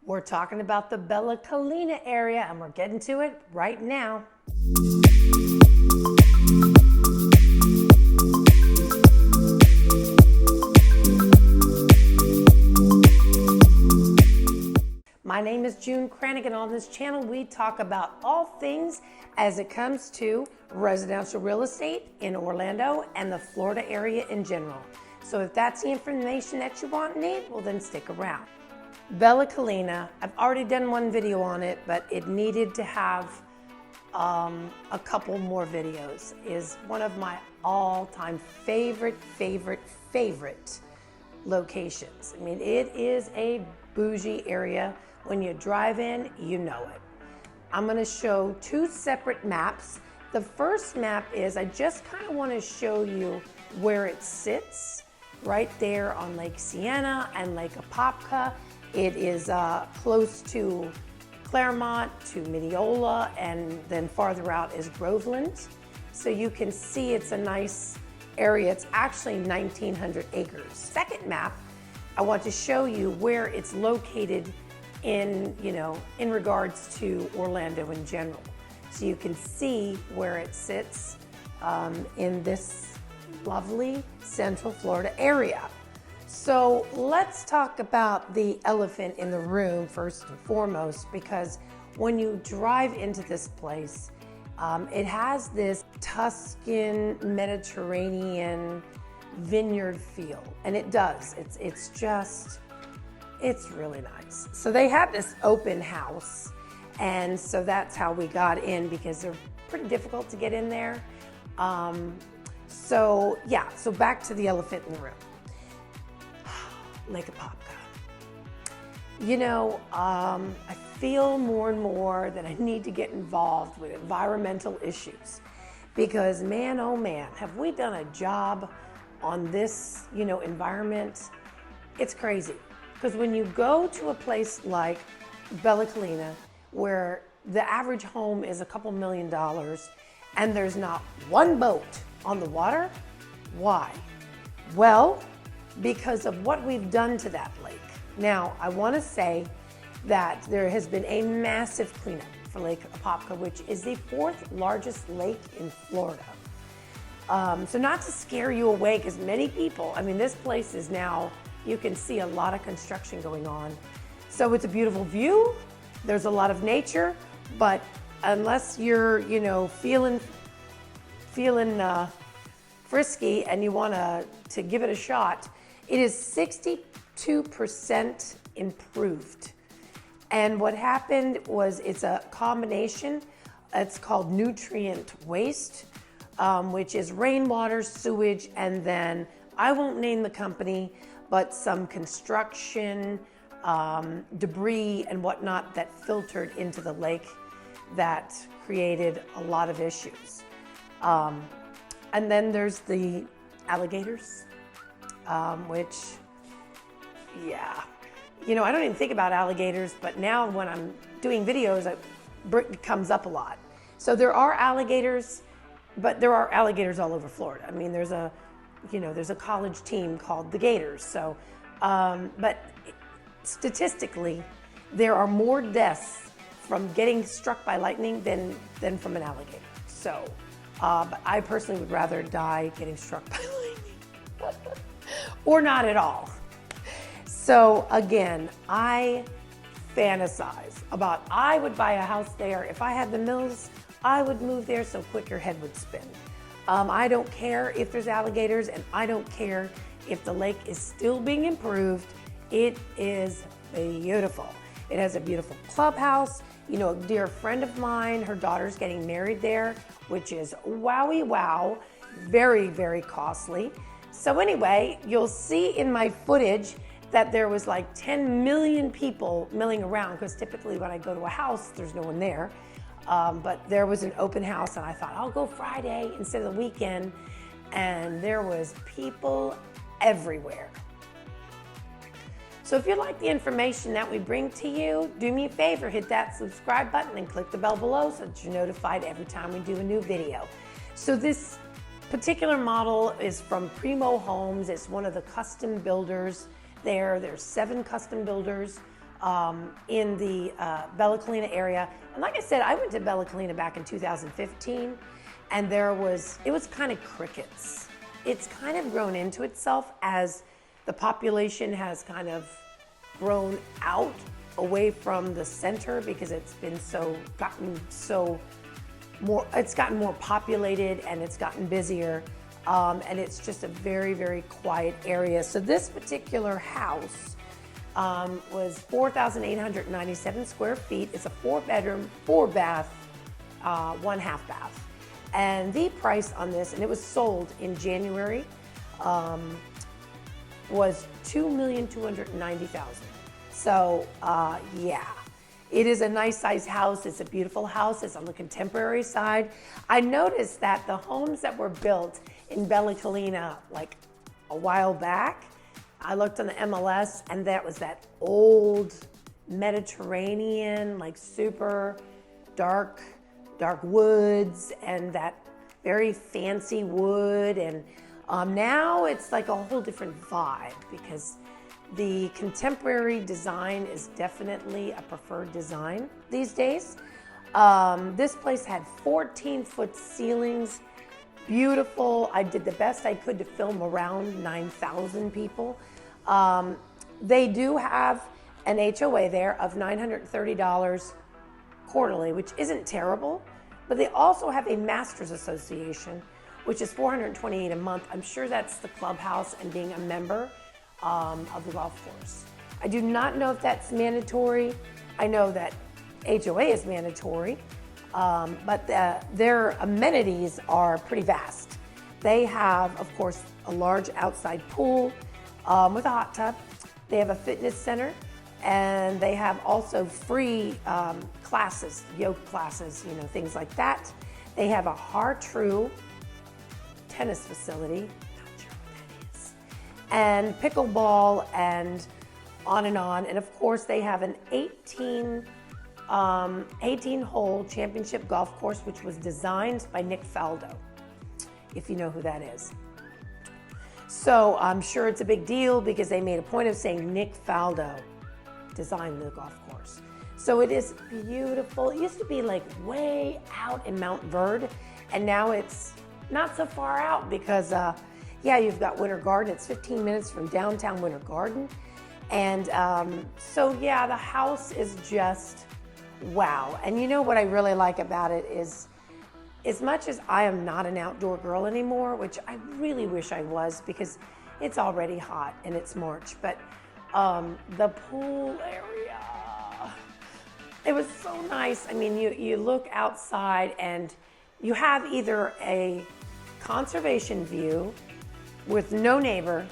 We're talking about the Collina area, and we're getting to it right now. My name is June Kranick, and on this channel we talk about all things as it comes to residential real estate in Orlando and the Florida area in general. So if that's the information that you want and need, well then stick around. Collina, I've already done one video on it, but it needed to have a couple more videos. Is one of my all-time favorite locations. I mean, it is a bougie area. When you drive in, you know it. I'm gonna show two separate maps. The first map is, I just kind of want to show you where it sits, right there on Lake Sienna and Lake Apopka. It is close to Claremont, to Mineola, and then farther out is Groveland. So you can see it's a nice area. It's actually 1,900 acres. Second map, I want to show you where it's located in regards to Orlando in general. So you can see where it sits in this lovely Central Florida area. So let's talk about the elephant in the room first and foremost, because when you drive into this place, it has this Tuscan Mediterranean vineyard feel, and it does. It's really nice. So they have this open house, and so that's how we got in, because they're pretty difficult to get in there. So back to the elephant in the room. Lake Apopka. I feel more and more that I need to get involved with environmental issues, because man, oh man, have we done a job on this, environment. It's crazy. Because when you go to a place like Collina, where the average home is a couple $1 million, and there's not one boat on the water, why? Well, because of what we've done to that lake. Now, I want to say that there has been a massive cleanup for Lake Apopka, which is the 4th largest lake in Florida. So not to scare you away, because many people, this place is now, you can see a lot of construction going on. So it's a beautiful view. There's a lot of nature, but unless you're, feeling frisky and you want to give it a shot, it is 62% improved. And what happened was, it's a combination. It's called nutrient waste, which is rainwater, sewage, and then, I won't name the company, but some construction, debris and whatnot that filtered into the lake that created a lot of issues. And then there's the alligators, which, I don't even think about alligators, but now when I'm doing videos, it comes up a lot. So there are alligators, but there are alligators all over Florida. There's a college team called the Gators. So, but statistically, there are more deaths from getting struck by lightning than from an alligator. So, but I personally would rather die getting struck by lightning or not at all. So again, I fantasize about, I would buy a house there. If I had the mills, I would move there so quick your head would spin. I don't care if there's alligators, and I don't care if the lake is still being improved. It is beautiful. It has a beautiful clubhouse. A dear friend of mine, her daughter's getting married there, which is wowie wow, very costly. So anyway, you'll see in my footage that there was like 10 million people milling around, because typically when I go to a house, there's no one there. But there was an open house, and I thought, I'll go Friday instead of the weekend. And there was people everywhere. So if you like the information that we bring to you, do me a favor, hit that subscribe button and click the bell below so that you're notified every time we do a new video. So this particular model is from Primo Homes. It's one of the custom builders there. There's 7 custom builders in the Bella Collina area. And like I said, I went to Bella Collina back in 2015, and it was kind of crickets. It's kind of grown into itself as the population has kind of grown out away from the center because it's gotten more populated and it's gotten busier. And it's just a very, very quiet area. So this particular house was 4,897 square feet. It's a 4-bedroom, 4-bath, 1/2 bath. And the price on this, and it was sold in January, was $2,290,000. So yeah, it is a nice sized house. It's a beautiful house. It's on the contemporary side. I noticed that the homes that were built in Bella Collina like a while back, I looked on the MLS, and that was that old Mediterranean, like super dark woods, and that very fancy wood. And now it's like a whole different vibe because the contemporary design is definitely a preferred design these days. This place had 14-foot ceilings, beautiful. I did the best I could to film around 9,000 people. They do have an HOA there of $930 quarterly, which isn't terrible, but they also have a Masters Association, which is $428 a month. I'm sure that's the clubhouse and being a member of the golf course. I do not know if that's mandatory. I know that HOA is mandatory, but their amenities are pretty vast. They have, of course, a large outside pool with a hot tub. They have a fitness center, and they have also free classes, yoga classes, things like that. They have a Har-Tru tennis facility, not sure what that is, and pickleball, and on and on. And of course, they have an 18-hole championship golf course, which was designed by Nick Faldo, if you know who that is. So I'm sure it's a big deal because they made a point of saying Nick Faldo designed the golf course. So it is beautiful. It used to be like way out in Mount Verde, and now it's not so far out because, you've got Winter Garden. It's 15 minutes from downtown Winter Garden. And the house is just wow. And you know what I really like about it is, as much as I am not an outdoor girl anymore, which I really wish I was because it's already hot and it's March, but the pool area, it was so nice. I mean, you look outside and you have either a conservation view with no neighbor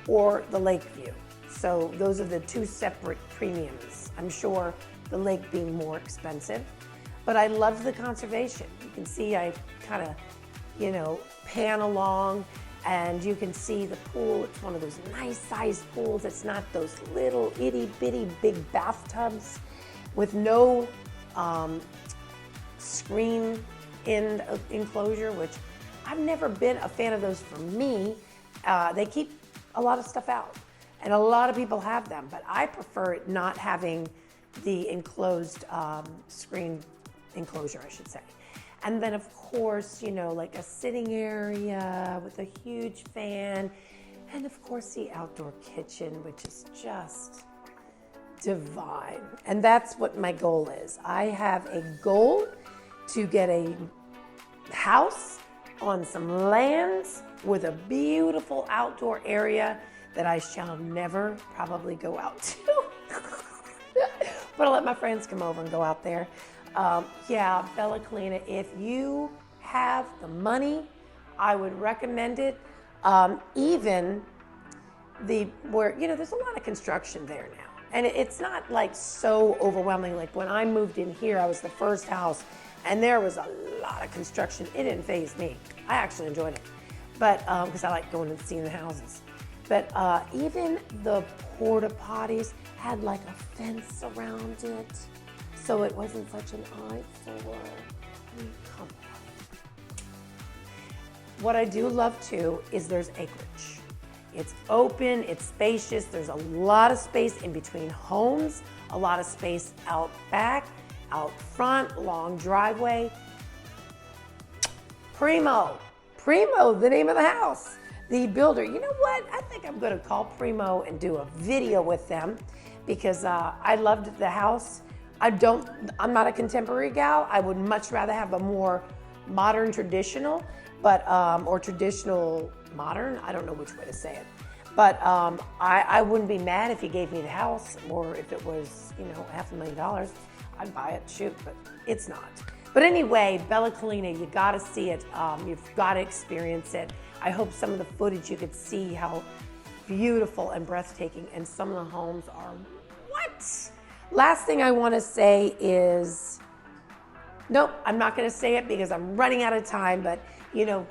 or the lake view. So those are the two separate premiums. I'm sure the lake being more expensive, but I love the conservation. You can see I kind of, pan along, and you can see the pool. It's one of those nice sized pools. It's not those little itty bitty big bathtubs with no screen enclosure, which I've never been a fan of those for me. They keep a lot of stuff out, and a lot of people have them, but I prefer it not having the enclosed screen enclosure, I should say. And then of course, like a sitting area with a huge fan, and of course the outdoor kitchen, which is just divine. And that's what my goal is. I have a goal to get a house on some lands with a beautiful outdoor area that I shall never probably go out to. But I'll let my friends come over and go out there. Bella Collina, if you have the money, I would recommend it. Even where there's a lot of construction there now. And it's not like so overwhelming. Like when I moved in here, I was the first house, and there was a lot of construction. It didn't faze me. I actually enjoyed it, but because I like going and seeing the houses. But even the porta potties had like a fence around it, so it wasn't such an eyesore. I mean, come on. What I do love too is there's acreage. It's open, it's spacious, there's a lot of space in between homes, a lot of space out back, out front, long driveway. Primo, the name of the house, the builder. You know what? I think I'm going to call Primo and do a video with them because I loved the house. I'm not a contemporary gal. I would much rather have a more modern traditional, but or traditional modern. I don't know which way to say it. But I wouldn't be mad if he gave me the house, or if it was, you know, $500,000, I'd buy it, shoot, but it's not. But anyway, Bella Collina, you gotta see it. You've gotta experience it. I hope some of the footage you could see how beautiful and breathtaking, and some of the homes are what? Last thing I wanna say is, nope, I'm not gonna say it because I'm running out of time, but you know,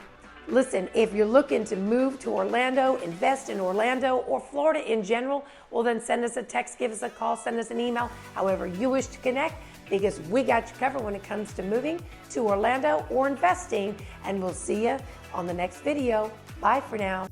listen, if you're looking to move to Orlando, invest in Orlando or Florida in general, well then send us a text, give us a call, send us an email, however you wish to connect, because we got you covered when it comes to moving to Orlando or investing, and we'll see you on the next video. Bye for now.